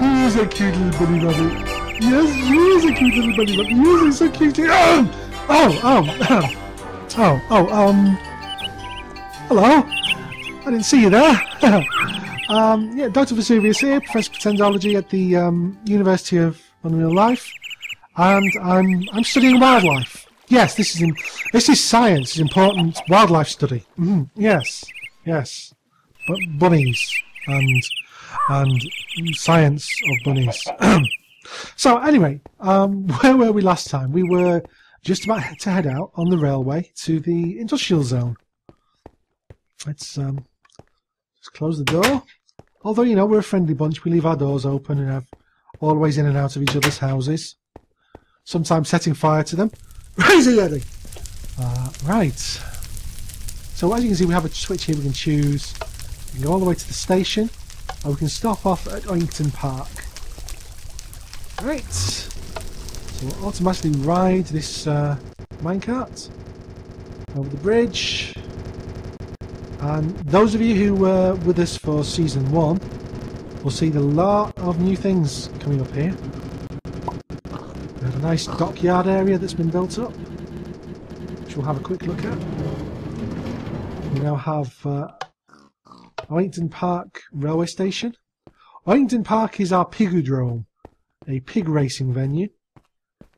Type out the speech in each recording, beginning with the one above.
He's a cute little bunny rabbit. Yes, he is a cute little bunny rabbit. Yes, he's so cute. Hello. I didn't see you there. Yeah, Dr Vesuvius here, Professor of Pretendology at the University of Unreal Life, and I'm studying wildlife. Yes, this is science, is important wildlife study. Yes, but bunnies and science of bunnies. So anyway, where were we last time? We were just about to head out on the railway to the industrial zone. Let's just close the door. Although, you know, we're a friendly bunch, we leave our doors open and have always in and out of each other's houses. Sometimes setting fire to them. Crazy Eddie! Right. So as you can see, we have a switch here we can choose. We can go all the way to the station, or we can stop off at Oington Park. Right. So we'll automatically ride this minecart over the bridge. And those of you who were with us for Season 1 will see a lot of new things coming up here. We have a nice dockyard area that's been built up, which we'll have a quick look at. We now have Oington Park Railway Station. Oington Park is our Pigodrome, a pig racing venue,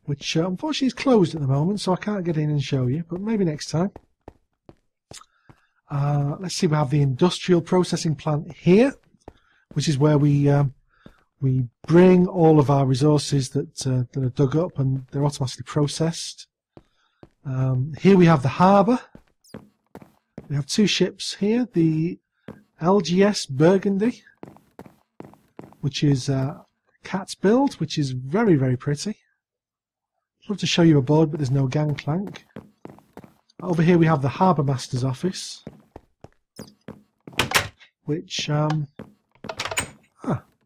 which unfortunately is closed at the moment, so I can't get in and show you, but maybe next time. Let's see, we have the industrial processing plant here, which is where we bring all of our resources that are dug up and they're automatically processed. Here we have the harbour. We have two ships here, the LGS Burgundy, which is cat's build, which is very, very pretty. I'd love to show you aboard, but there's no gangplank. Over here we have the Harbour Master's office, which,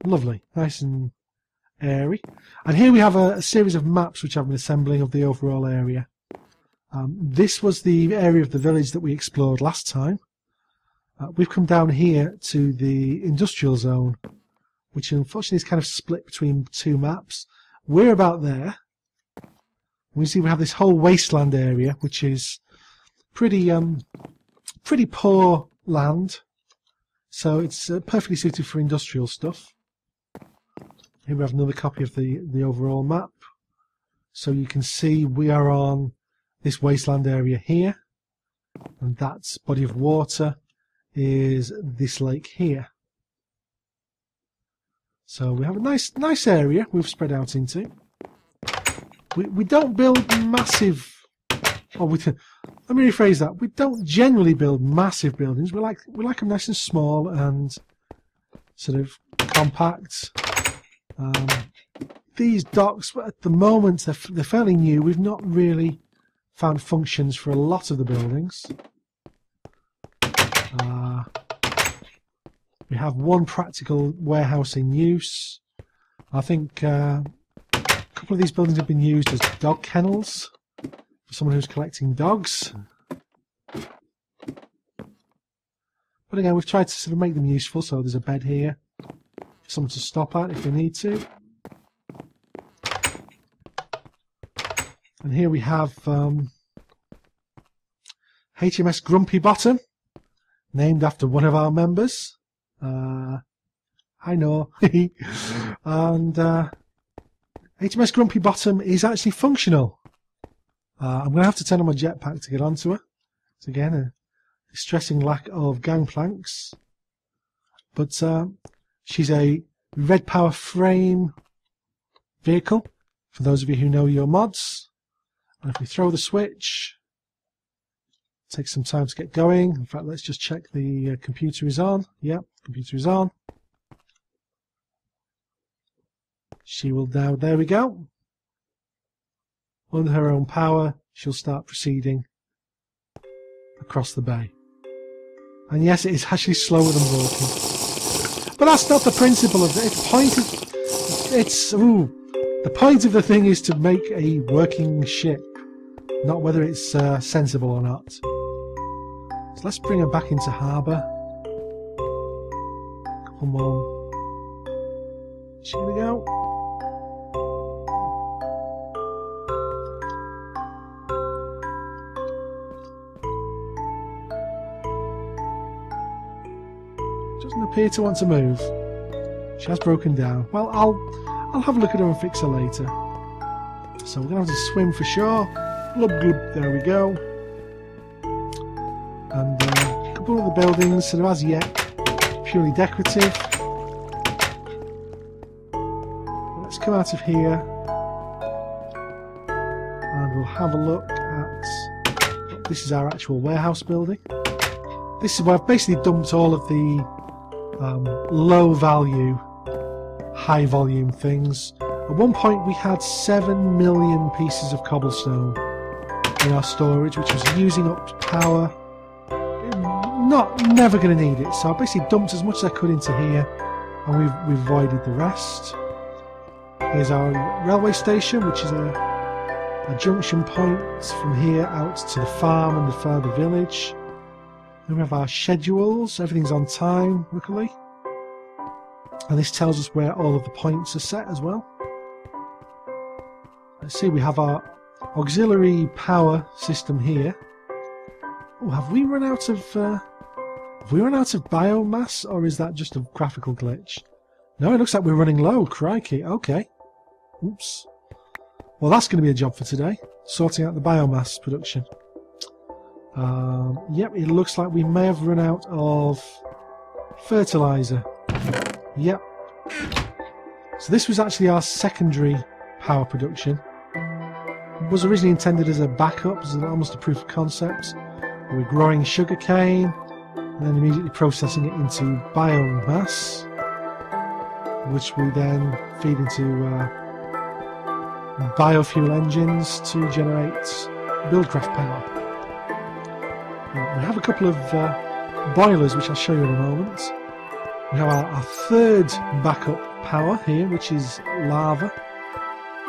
lovely, nice and airy. And here we have a series of maps which I've been assembling of the overall area. This was the area of the village that we explored last time. We've come down here to the industrial zone, which unfortunately is kind of split between two maps. We're about there. We see we have this whole wasteland area, which is pretty poor land, so it's perfectly suited for industrial stuff. Here we have another copy of the overall map, so you can see we are on this wasteland area here, and that body of water is this lake here. So we have a nice area we've spread out into. We don't build massive. Let me rephrase that. We don't generally build massive buildings. We like them nice and small and sort of compact. These docks, at the moment, they're fairly new. We've not really found functions for a lot of the buildings. We have one practical warehouse in use. I think a couple of these buildings have been used as dog kennels for someone who's collecting dogs. But again, we've tried to sort of make them useful, so there's a bed here for someone to stop at if they need to. And here we have HMS Grumpy Bottom, named after one of our members. I know. And HMS Grumpy Bottom is actually functional. I'm going to have to turn on my jetpack to get onto her. It's again a distressing lack of gangplanks. But she's a red power frame vehicle, for those of you who know your mods. And if we throw the switch, it takes some time to get going. In fact, let's just check the computer is on. Yep, computer is on. She will now, there we go. Under her own power, she'll start proceeding across the bay. And yes, it is actually slower than walking. But that's not the principle of it. The point of the thing is to make a working ship, not whether it's sensible or not. So let's bring her back into harbour. Come on. Is she gonna go? Doesn't appear to want to move. She has broken down. Well, I'll have a look at her and fix her later. So we're gonna have to swim for sure. Glub glub. There we go. And a couple of the buildings, sort of as yet purely decorative. Let's come out of here and we'll have a look at. This is our actual warehouse building. This is where I've basically dumped all of the low value, high volume things. At one point we had 7 million pieces of cobblestone in our storage, which was using up power. Never going to need it, so I basically dumped as much as I could into here, and we've avoided the rest. Here's our railway station, which is a junction point from here out to the farm and the further village. Then we have our schedules, everything's on time, luckily. And this tells us where all of the points are set as well. Let's see, we have our auxiliary power system here. Oh, have we run out of biomass, or is that just a graphical glitch? No, it looks like we're running low. Crikey, okay. Oops. Well, that's going to be a job for today, sorting out the biomass production. Yep, it looks like we may have run out of fertilizer. Yep. So this was actually our secondary power production. It was originally intended as a backup, as almost a proof of concept. We're growing sugarcane and then immediately processing it into biomass, which we then feed into biofuel engines to generate buildcraft power. We have a couple of boilers, which I'll show you in a moment. We have our third backup power here, which is lava.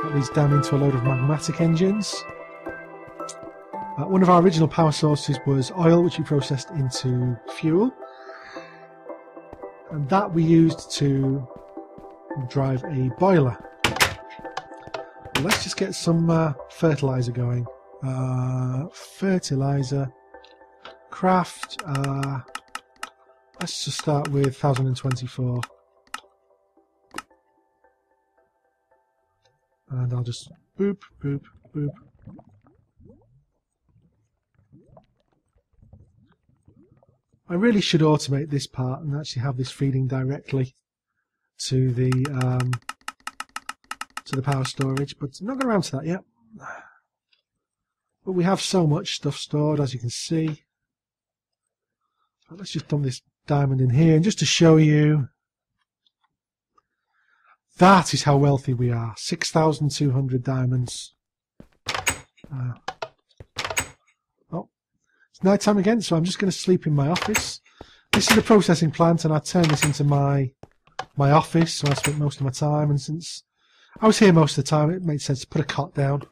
That leads down into a load of magmatic engines. One of our original power sources was oil, which we processed into fuel. And that we used to drive a boiler. Let's just get some fertilizer going. Fertilizer. Craft. Let's just start with 1024. And I'll just boop, boop, boop. I really should automate this part and actually have this feeding directly to the power storage, but I'm not going around to that yet. But we have so much stuff stored, as you can see. So let's just dump this diamond in here, and just to show you, that is how wealthy we are. 6,200 diamonds. Oh, it's night time again, so I'm just going to sleep in my office. This is a processing plant, and I turned this into my office, so I spent most of my time, and since I was here most of the time, it made sense to put a cot down.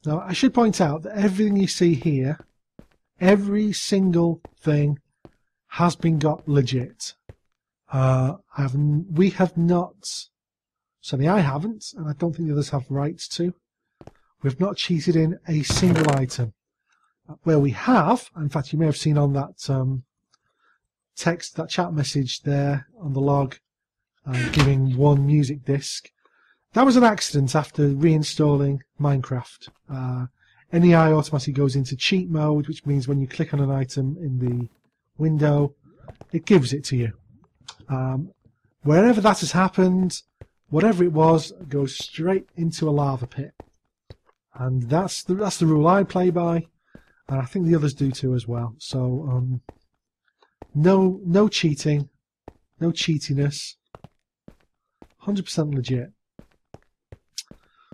Now, I should point out that everything you see here, every single thing, has been got legit. We have not, certainly I haven't, and I don't think the others have rights to. We've not cheated in a single item. Where we have, in fact, you may have seen on that text, that chat message there on the log, giving one music disc. That was an accident after reinstalling Minecraft. NEI automatically goes into cheat mode, which means when you click on an item in the window, it gives it to you. Wherever that has happened, whatever it was, it goes straight into a lava pit. And that's the rule I play by, and I think the others do too as well. So no cheating, no cheatiness, 100% legit.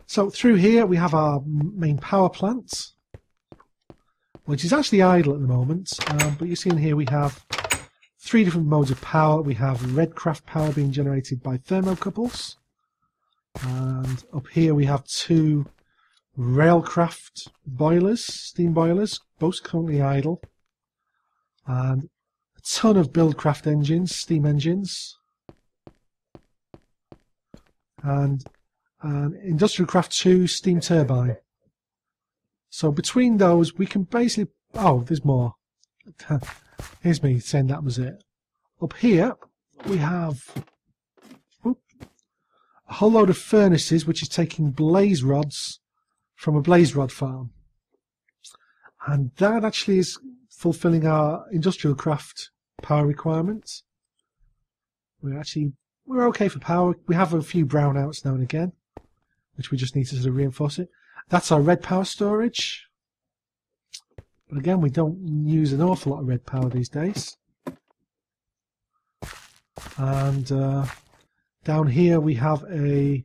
So through here we have our main power plant, which is actually idle at the moment, but you see in here we have 3 different modes of power. We have redcraft power being generated by thermocouples, and up here we have 2 railcraft boilers, steam boilers, both currently idle, and a ton of buildcraft engines, steam engines, and an Industrial Craft 2 steam turbine. So between those we can basically... oh, there's more. Here's me saying that was it. Up here we have a whole load of furnaces which is taking blaze rods from a blaze rod farm. And that actually is fulfilling our Industrial Craft power requirements. We're okay for power. We have a few brownouts now and again, which we just need to sort of reinforce it. That's our red power storage. But again, we don't use an awful lot of red power these days. And down here we have a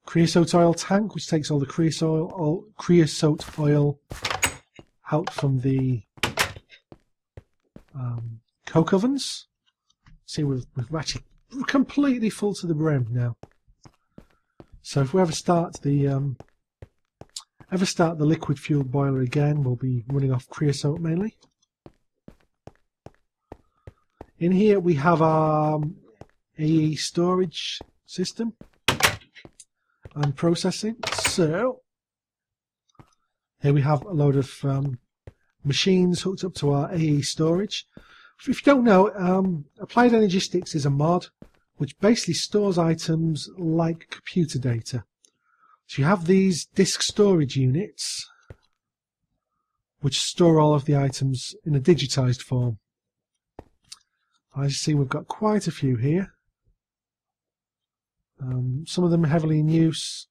creosote oil tank, which takes all the creosote oil out from the coke ovens. See, we're actually completely full to the brim now. So if we ever start the liquid fueled boiler again, we'll be running off creosote mainly. In here we have our AE storage system and processing. So here we have a load of machines hooked up to our AE storage. If you don't know, Applied Energistics is a mod which basically stores items like computer data. So you have these disk storage units which store all of the items in a digitized form. As you see, we've got quite a few here. Some of them are heavily in use.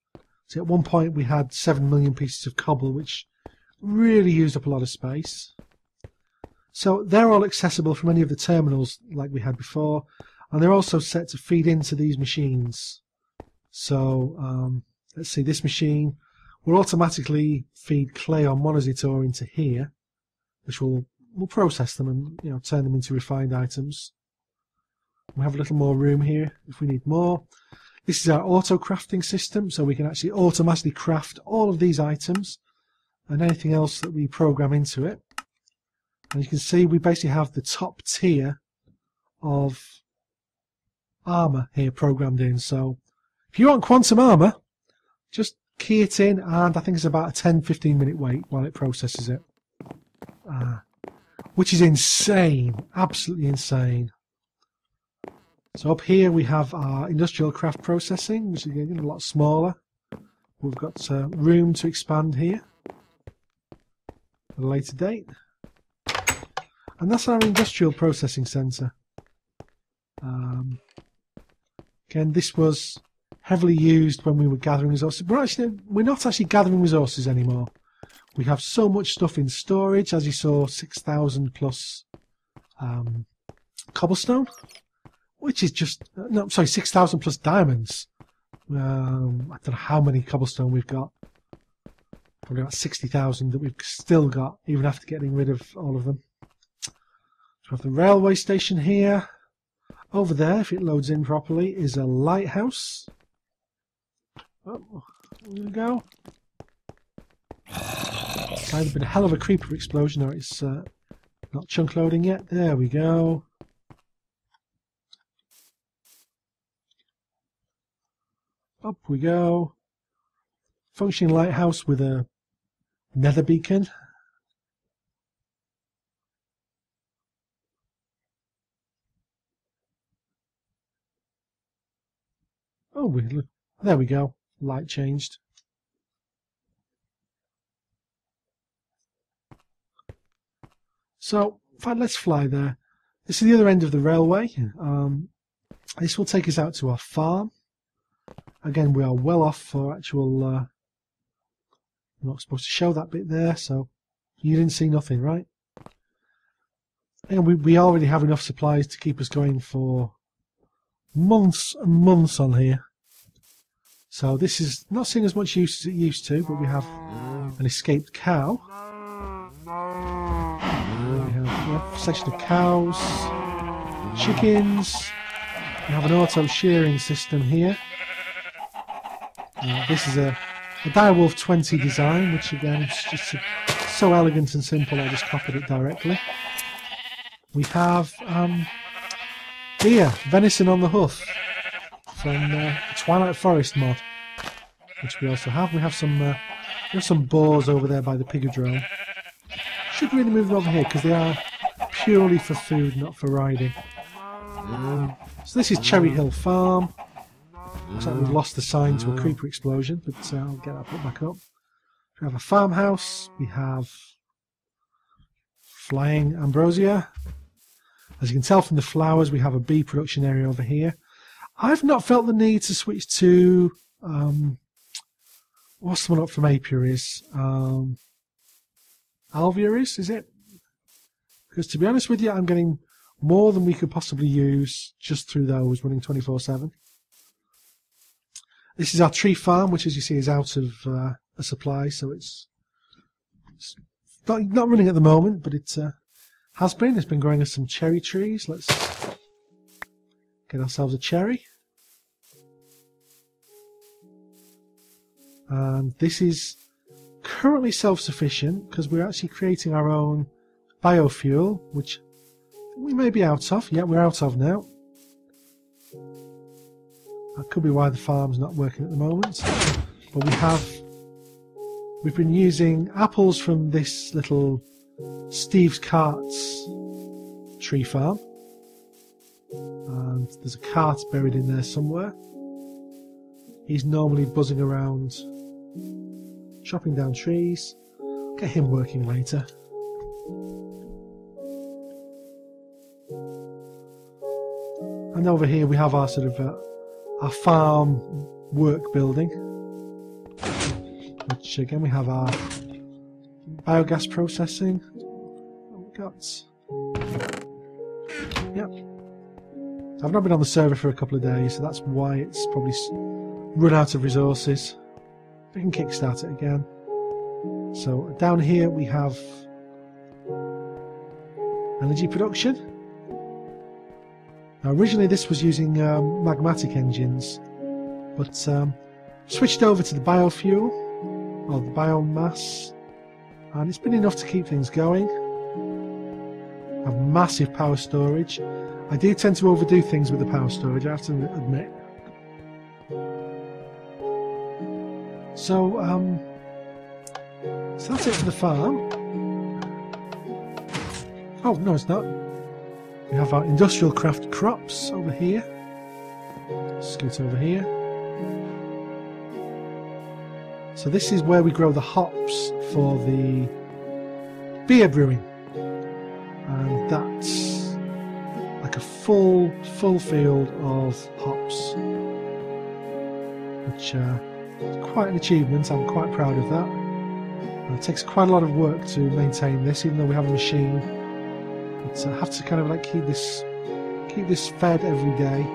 So at one point we had 7 million pieces of cobble, which really used up a lot of space. So they're all accessible from any of the terminals like we had before, and they're also set to feed into these machines. So let's see, this machine will automatically feed clay or monazite ore into here, which will process them and turn them into refined items. We have a little more room here if we need more. This is our auto crafting system, so we can actually automatically craft all of these items and anything else that we program into it. And you can see we basically have the top tier of armor here programmed in. So if you want quantum armor, just key it in, and I think it's about a 10-15 minute wait while it processes it. Which is insane, absolutely insane. So up here we have our industrial craft processing, which is again a lot smaller. We've got room to expand here at a later date. And that's our industrial processing centre. Again, this was heavily used when we were gathering resources. We're not actually gathering resources anymore. We have so much stuff in storage, as you saw, 6,000 plus cobblestone, which is just 6,000 plus diamonds. I don't know how many cobblestone we've got. Probably about 60,000 that we've still got, even after getting rid of all of them. So we have the railway station here. Over there, if it loads in properly, is a lighthouse. Oh, there we go. It's either been a hell of a creeper explosion or it's not chunk loading yet. There we go. Up we go. Functioning lighthouse with a nether beacon. Oh, there we go. Light changed. So, let's fly there. This is the other end of the railway. This will take us out to our farm. Again, we are well off for actual... I'm not supposed to show that bit there, so you didn't see nothing, right? And we already have enough supplies to keep us going for months and months on here. So this is not seeing as much use as it used to, but we have an escaped cow. We have a section of cows, chickens. We have an auto shearing system here. This is a Direwolf20 design, which again is just so elegant and simple, I just copied it directly. We have deer, venison on the hoof, from the Twilight Forest mod, which we also have. We have some boars over there by the pigodrome. Should really move them over here because they are purely for food, not for riding. So this is Cherry Hill Farm. Looks like we've lost the sign to a creeper explosion, but I'll get that put back up. We have a farmhouse. We have flying ambrosia. As you can tell from the flowers, we have a bee production area over here. I've not felt the need to switch to what's the one up from Apiaries? Alviaries, is it? Because to be honest with you, I'm getting more than we could possibly use just through those running 24/7. This is our tree farm, which as you see is out of a supply, so it's not running at the moment, but it has been. It's been growing us some cherry trees. Let's get ourselves a cherry. And this is currently self-sufficient because we're actually creating our own biofuel, which we may be out of. Yeah, we're out of now. That could be why the farm's not working at the moment. But we've been using apples from this little Steve's Carts tree farm. And there's a cart buried in there somewhere. He's normally buzzing around chopping down trees. Get him working later. And over here we have our sort of our farm work building, which again we have our biogas processing. What we got? Yep. I've not been on the server for a couple of days, so that's why it's probably run out of resources. We can kickstart it again. So down here we have energy production. Now originally this was using magmatic engines, but switched over to the biofuel, or the biomass, and it's been enough to keep things going. I have massive power storage. I do tend to overdo things with the power storage, I have to admit. So that's it for the farm. Oh, no it's not. We have our industrial craft crops over here. Scoot over here. So this is where we grow the hops for the beer brewing. And that's like a full field of hops. Which is quite an achievement, I'm quite proud of that. And it takes quite a lot of work to maintain this, even though we have a machine. But I have to kind of like keep this fed every day.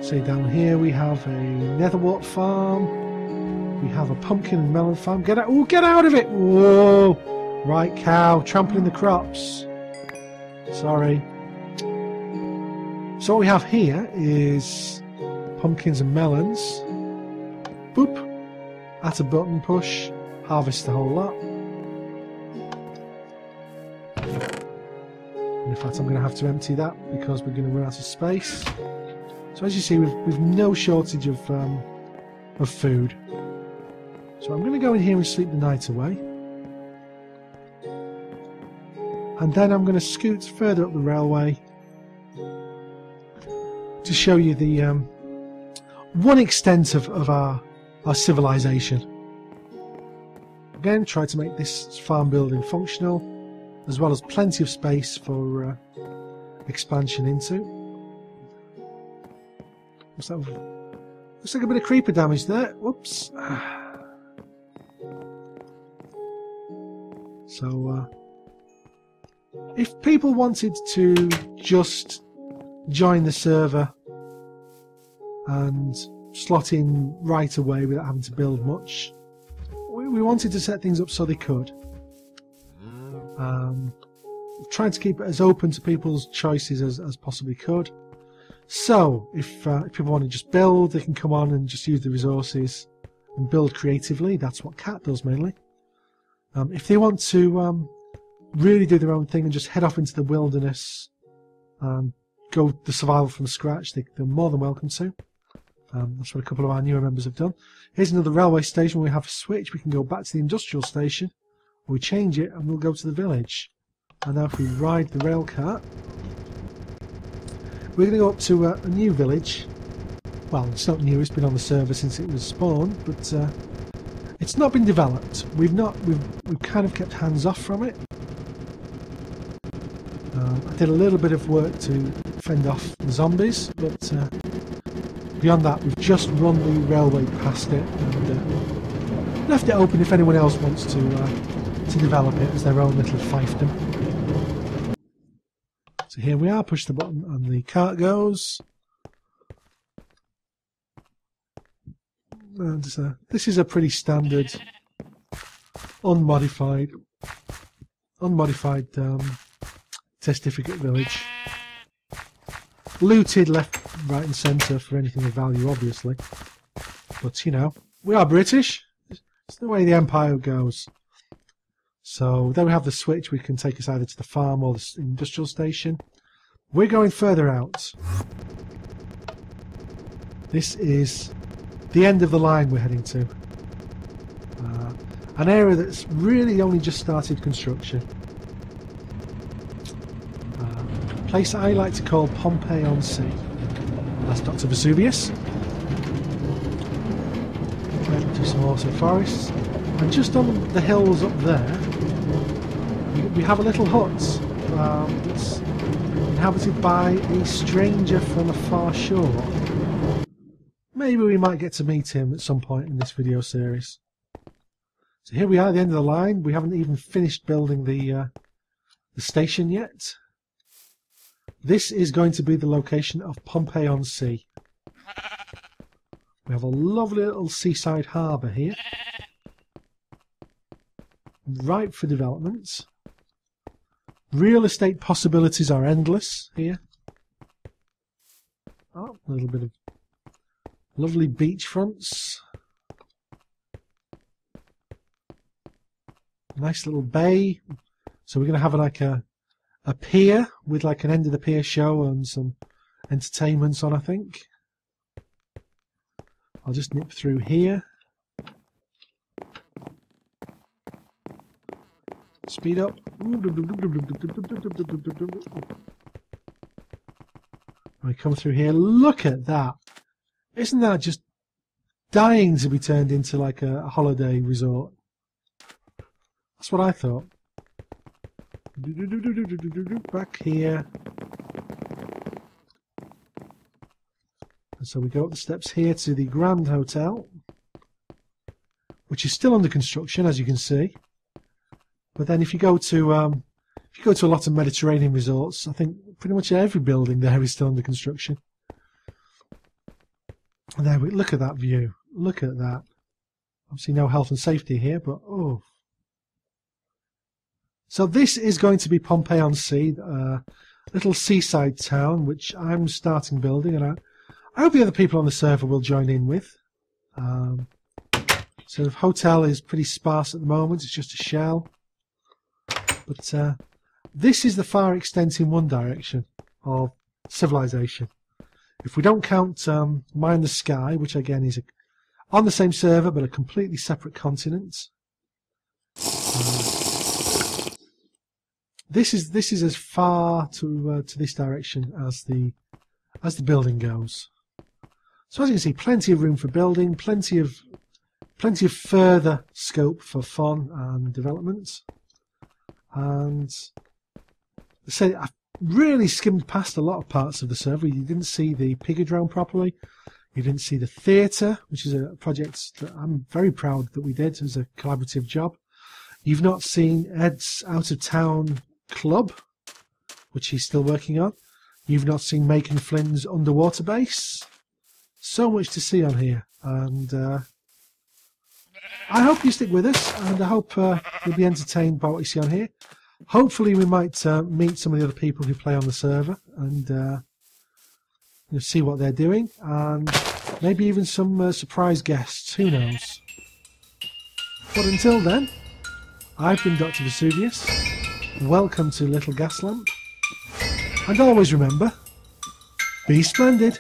See down here we have a netherwort farm. We have a pumpkin and melon farm. Get out! Oh, get out of it! Whoa! Right, cow, trampling the crops. Sorry. So what we have here is pumpkins and melons. Boop! At a button push, harvest the whole lot. And in fact, I'm going to have to empty that because we're going to run out of space. So as you see, we've no shortage of food. So I'm going to go in here and sleep the night away. And then I'm going to scoot further up the railway to show you the one extent of our civilization. Again, try to make this farm building functional, as well as plenty of space for expansion into. What's that? Looks like a bit of creeper damage there. Whoops. So, if people wanted to just join the server and slot in right away without having to build much. We wanted to set things up so they could. Trying to keep it as open to people's choices as possibly could. So, if people want to just build, they can come on and just use the resources and build creatively. That's what Cat does mainly. If they want to really do their own thing and just head off into the wilderness and go the survival from scratch, they're more than welcome to. That's what a couple of our newer members have done. Here's another railway station where we have a switch. We can go back to the industrial station, we change it, and we'll go to the village. And now if we ride the rail cart, we're going to go up to a new village. Well, it's not new, it's been on the server since it was spawned, but it's not been developed. We've kind of kept hands off from it. I did a little bit of work to fend off the zombies, but beyond that we've just run the railway past it and left it open if anyone else wants to develop it as their own little fiefdom. So here we are, push the button and the cart goes. And this is a pretty standard unmodified testificate village. Looted left, right and centre for anything of value, obviously. But, you know, we are British. It's the way the Empire goes. So there we have the switch. We can take us either to the farm or the industrial station. We're going further out. This is the end of the line we're heading to. An area that's really only just started construction. A place I like to call Pompeii-on-Sea. That's Dr Vesuvius. Right to some auto forests. And just on the hills up there, we have a little hut that's inhabited by a stranger from a far shore. Maybe we might get to meet him at some point in this video series. So here we are at the end of the line. We haven't even finished building the station yet. This is going to be the location of Pompeii-on-Sea. We have a lovely little seaside harbour here. Ripe for development. Real estate possibilities are endless here. Oh, a little bit of lovely beach fronts. Nice little bay. So we're going to have like a pier with like an end of the pier show and some entertainments on, I think. I'll just nip through here. Speed up. We come through here. Look at that. Isn't that just dying to be turned into like a holiday resort? That's what I thought. Back here. And so we go up the steps here to the Grand Hotel, which is still under construction, as you can see. But then if you go to a lot of Mediterranean resorts, I think pretty much every building there is still under construction. And there we look at that view. Look at that. Obviously no health and safety here, but oh. So this is going to be Pompeii-on-Sea, a little seaside town which I'm starting building, and I hope the other people on the server will join in with. So the hotel is pretty sparse at the moment, it's just a shell. But this is the far extent in one direction of civilization. If we don't count Mind the Sky, which again is on the same server but a completely separate continent. This is as far to this direction as the building goes. So as you can see, plenty of room for building, plenty of further scope for fun and development. And say I've really skimmed past a lot of parts of the server. You didn't see the Pigodrome properly. You didn't see the theatre, which is a project that I'm very proud that we did as a collaborative job. You've not seen Ed's out of town club, which he's still working on. you've not seen Macon Flynn's underwater base. So much to see on here, and I hope you stick with us, and I hope you'll be entertained by what you see on here. Hopefully we might meet some of the other people who play on the server, and you'll see what they're doing, and maybe even some surprise guests, who knows. But until then, I've been Dr Vesuvius. Welcome to Little Gaslamp. And always remember, be splendid.